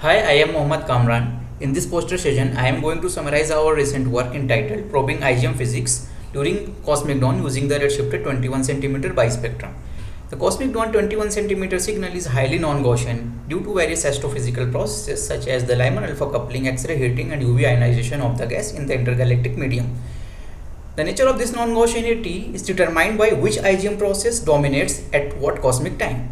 Hi, I am Mohammad Kamran. In this poster session, I am going to summarize our recent work entitled Probing IGM Physics during cosmic dawn using the redshifted 21 cm bispectrum. The cosmic dawn 21 cm signal is highly non-Gaussian due to various astrophysical processes such as the Lyman alpha coupling, X-ray heating and UV ionization of the gas in the intergalactic medium. The nature of this non-Gaussianity is determined by which IGM process dominates at what cosmic time.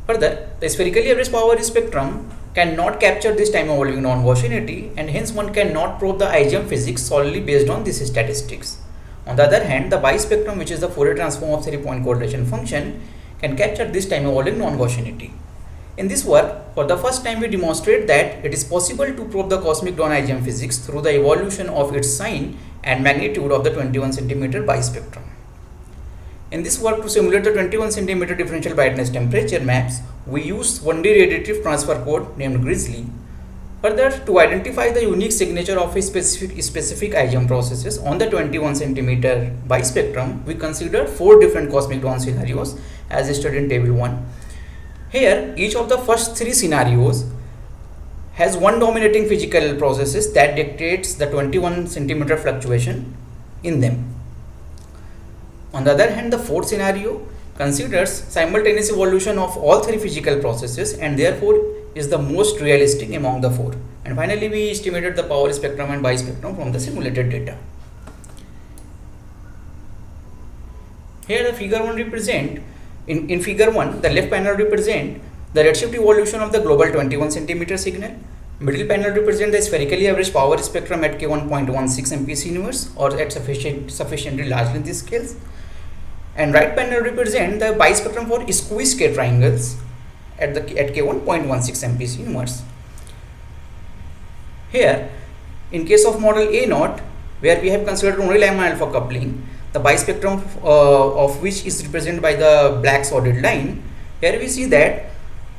Further, the spherically average power spectrum cannot capture this time evolving non-Gaussianity, and hence one cannot probe the IGM physics solely based on these statistics. On the other hand, the bispectrum, which is the Fourier transform of 3-point correlation function, can capture this time evolving non-Gaussianity. In this work, for the first time we demonstrate that it is possible to probe the cosmic dawn IGM physics through the evolution of its sign and magnitude of the 21 cm bispectrum. In this work, to simulate the 21 cm differential brightness temperature maps, we used 1D radiative transfer code named Grizzly. Further, to identify the unique signature of a specific IGM processes on the 21 cm bispectrum, we considered 4 different cosmic dawn scenarios as stated in table 1. Here, each of the first 3 scenarios has one dominating physical processes that dictates the 21 cm fluctuation in them. On the other hand, the fourth scenario considers simultaneous evolution of all 3 physical processes and therefore is the most realistic among the 4. And finally, we estimated the power spectrum and bispectrum from the simulated data. Here the figure 1 represent, in figure 1, the left panel represent the redshift evolution of the global 21 cm signal. Middle panel represent the spherically average power spectrum at K1.16 MPC inverse or at sufficiently large length scales. And right panel represent the bispectrum for squeezed K triangles at K1.16 MPC inverse. Here, in case of model A0, where we have considered only Lyman alpha coupling, the bispectrum of which is represented by the black solid line, here we see that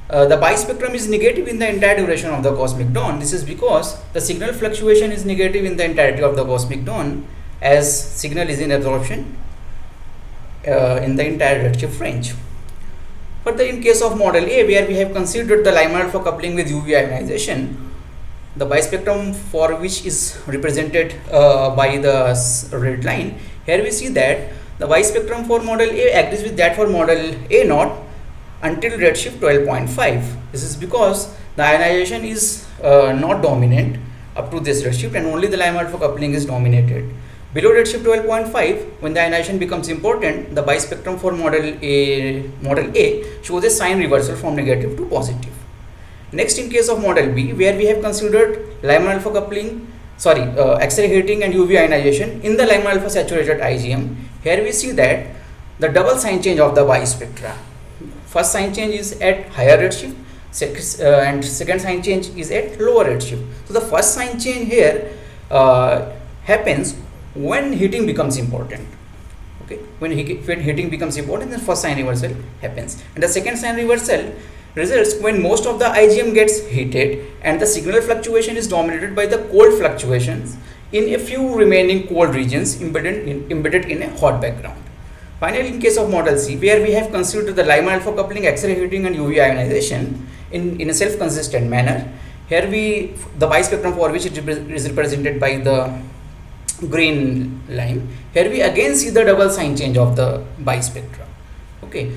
the bispectrum is negative in the entire duration of the cosmic dawn. This is because the signal fluctuation is negative in the entirety of the cosmic dawn, as signal is in absorption in the entire redshift range. Further, in case of model A, where we have considered the Lyman alpha coupling with UV ionization, the bispectrum for which is represented by the red line, here we see that the bispectrum for model A agrees with that for model A0 until redshift 12.5. This is because the ionization is not dominant up to this redshift and only the Lyman alpha coupling is dominated. Below redshift 12.5, when the ionization becomes important, the bispectrum for model A shows a sign reversal from negative to positive. Next, in case of model B, where we have considered Lyman alpha coupling, X-ray heating and UV ionization in the Lyman alpha saturated IGM, here we see that the double sign change of the bispectra. First sign change is at higher redshift and second sign change is at lower redshift. So the first sign change here happens when heating becomes important. Okay, when heating becomes important, then first sign reversal happens, and the second sign reversal results when most of the IGM gets heated and the signal fluctuation is dominated by the cold fluctuations in a few remaining cold regions embedded in a hot background. Finally, in case of model C, where we have considered the Lyman alpha coupling, X-ray heating and UV ionization in a self-consistent manner, here the bispectrum for which it is represented by the green line, here we again see the double sign change of the bispectrum. Okay,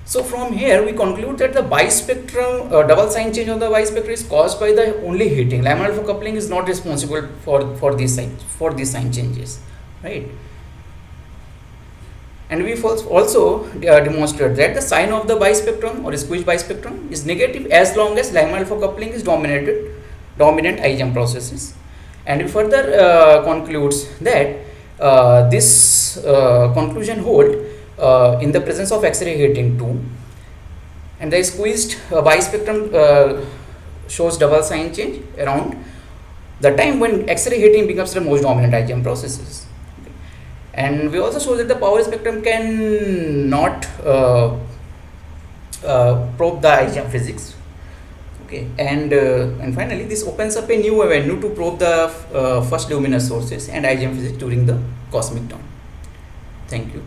so from here we conclude that the bispectrum double sign change of the bispectrum is caused by the only heating. Lyman alpha coupling is not responsible for these sign changes, right? And we also demonstrate that the sign of the bispectrum or squeezed bispectrum is negative as long as Lyman alpha coupling is dominant IGM processes. And we further concludes that this conclusion hold in the presence of X-ray heating too, and the squeezed bispectrum shows double sign change around the time when X-ray heating becomes the most dominant IGM processes. And we also show that the power spectrum can not probe the IGM physics. Okay, and finally, this opens up a new avenue to probe the first luminous sources and IGM physics during the cosmic dawn. Thank you.